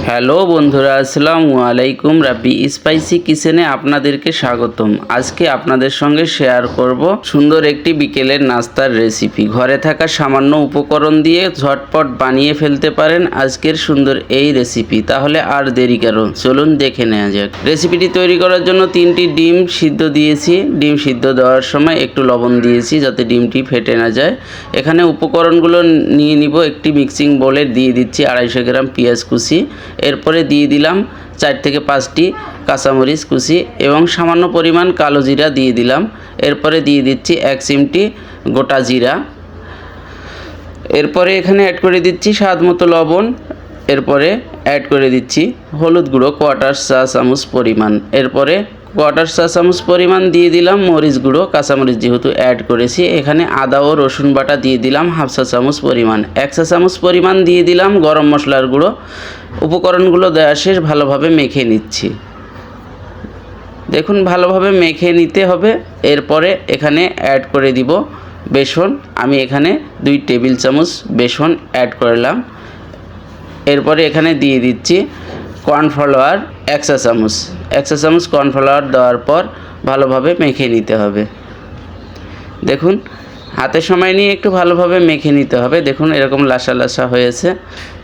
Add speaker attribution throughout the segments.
Speaker 1: Hello বন্ধুরা, আসসালামু আলাইকুম। রাব্বি স্পাইসি কিচেনে আপনাদেরকে স্বাগতম। আজকে আপনাদের সঙ্গে শেয়ার করব সুন্দর একটি বিকেলের নাস্তার রেসিপি। ঘরে থাকা সামান্য উপকরণ দিয়ে ঝটপট বানিয়ে ফেলতে পারেন আজকের সুন্দর এই রেসিপি। তাহলে আর দেরি কেন, চলুন দেখে নেওয়া যাক। রেসিপিটি তৈরি করার জন্য 3টি ডিম সিদ্ধ দিয়েছি। ডিম সিদ্ধ দেওয়ার সময় একটু লবণ দিয়েছি যাতে ডিমটি ফেটে না যায়। এখানে উপকরণগুলো নিয়ে নিব। একটি মিক্সিং বোলে দিয়ে দিচ্ছি 250 গ্রাম পেঁয়াজ কুচি, এরপরে দিয়ে দিলাম 4 থেকে 5টি কাঁচামরিচ কুচি এবং সামান্য পরিমাণ কালো জিরা দিয়ে দিলাম। এরপরে দিয়ে দিচ্ছি 1 চিমটি গোটা জিরা। এরপরে এখানে অ্যাড করে দিচ্ছি স্বাদ মতো লবণ। এরপরে অ্যাড করে দিচ্ছি হলুদ গুঁড়ো 1/4 চা চামচ পরিমাণ। এরপরে 1/4 চা চামচ পরিমাণ দিয়ে দিলাম মরিচ গুঁড়ো, কাঁচামরিচ যেহেতু অ্যাড করেছি। এখানে আদা ও রসুন বাটা দিয়ে দিলাম 1/2 চা চামচ পরিমাণ। 1 চা চামচ পরিমাণ দিয়ে দিলাম গরম মশলার গুঁড়ো। উপকরণগুলো দেওয়া শেষ, ভালোভাবে মেখে নিচ্ছি। দেখুন ভালোভাবে মেখে নিতে হবে। এরপরে এখানে অ্যাড করে দিব বেসন। আমি এখানে 2 টেবিল চামচ বেসন অ্যাড করলাম। এরপরে এখানে দিয়ে দিচ্ছি কর্নফ্লাওয়ার 1 চা চামচ। 1 চা চামচ কর্নফ্লাওয়ার দেওয়ার পর ভালোভাবে মেখে নিতে হবে। দেখুন হাতে সময় নিয়ে একটু ভালোভাবে মেখে নিতে হবে। দেখুন এরকম লাসা লাসা হয়েছে,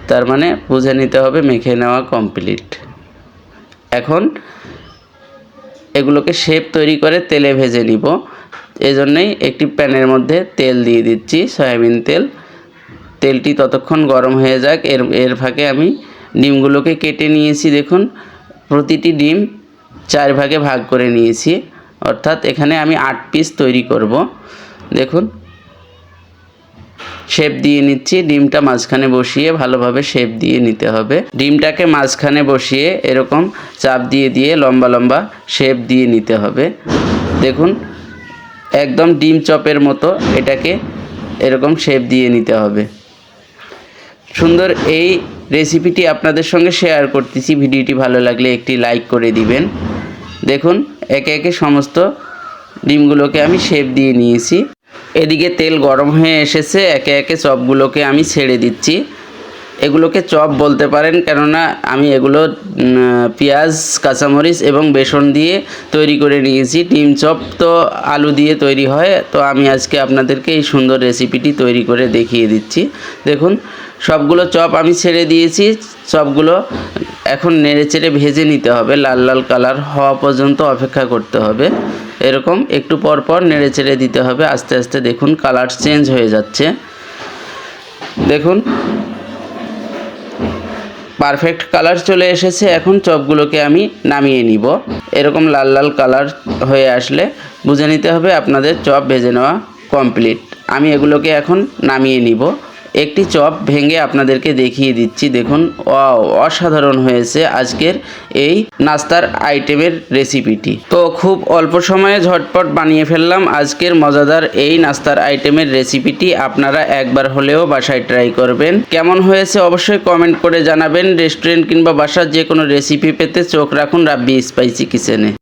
Speaker 1: তার মানে বুঝে নিতে হবে মেখে নেওয়া কমপ্লিট। এখন এগুলোকে শেপ তৈরি করে তেলে ভেজে নিব। এজন্যই একটি প্যানের মধ্যে তেল দিয়ে দিচ্ছি, সয়াবিন তেল। তেলটি ততক্ষণ গরম হয়ে যাক। এর ফাঁকে আমি ডিমগুলোকে কেটে নিয়েছি। দেখুন প্রতিটি ডিম 4 ভাগে ভাগ করে নিয়েছি, অর্থাৎ এখানে আমি 8 পিস তৈরি করব। দেখুন শেপ দিয়ে নিচ্ছি। ডিমটা মাঝখানে বসিয়ে ভালোভাবে শেপ দিয়ে নিতে হবে। ডিমটাকে মাঝখানে বসিয়ে এরকম চাপ দিয়ে দিয়ে লম্বা লম্বা শেপ দিয়ে নিতে হবে। দেখুন একদম ডিম চপের মতো এটাকে এরকম শেপ দিয়ে নিতে হবে। সুন্দর এই রেসিপিটি আপনাদের সঙ্গে শেয়ার করতেছি। ভিডিওটি ভালো লাগলে একটি লাইক করে দিবেন। দেখুন একে একে সমস্ত ডিমগুলোকে আমি শেপ দিয়ে নিয়েছি। এদিকে তেল গরম হয়ে এসেছে। একে একে চপগুলোকে আমি ছেড়ে দিচ্ছি। এগুলোকে চপ বলতে পারেন, কেননা আমি এগুলো পেঁয়াজ, কাঁচামরিচ এবং বেসন দিয়ে তৈরি করে নিয়েছি। ডিম চপ তো আলু দিয়ে তৈরি হয়, তো আমি আজকে আপনাদেরকে এই সুন্দর রেসিপিটি তৈরি করে দেখিয়ে দিচ্ছি। দেখুন সবগুলো চপ আমি ছেড়ে দিয়েছি। চপগুলো এখন নেড়েচেড়ে ভেজে নিতে হবে, লাল লাল কালার হওয়া পর্যন্ত অপেক্ষা করতে হবে। এরকম একটু পর পর নেড়েচেড়ে দিতে হবে আস্তে আস্তে। দেখুন কালার চেঞ্জ হয়ে যাচ্ছে। দেখুন পারফেক্ট কালার চলে এসেছে। এখন চপগুলোকে আমি নামিয়ে নিব। এরকম লাল লাল কালার হয়ে আসলে বুঝে নিতে হবে আপনাদের চপ ভেজে নেওয়া কমপ্লিট। আমি এগুলোকে এখন নামিয়ে নিব। একটি চপ ভেঙে আপনাদেরকে দেখিয়ে দিচ্ছি। দেখুন অসাধারণ হয়েছে আজকের এই নাস্তার আইটেমের রেসিপিটি। তো খুব অল্প সময়ে ঝটপট বানিয়ে ফেললাম আজকের মজাদার এই নাস্তার আইটেমের রেসিপিটি। আপনারা একবার হলেও বাসায় ট্রাই করবেন। কেমন হয়েছে অবশ্যই কমেন্ট করে জানাবেন। রেস্টুরেন্ট কিংবা বাসার যে কোনো রেসিপি পেতে চোখ রাখুন রাব্বি স্পাইসি কিচেনে।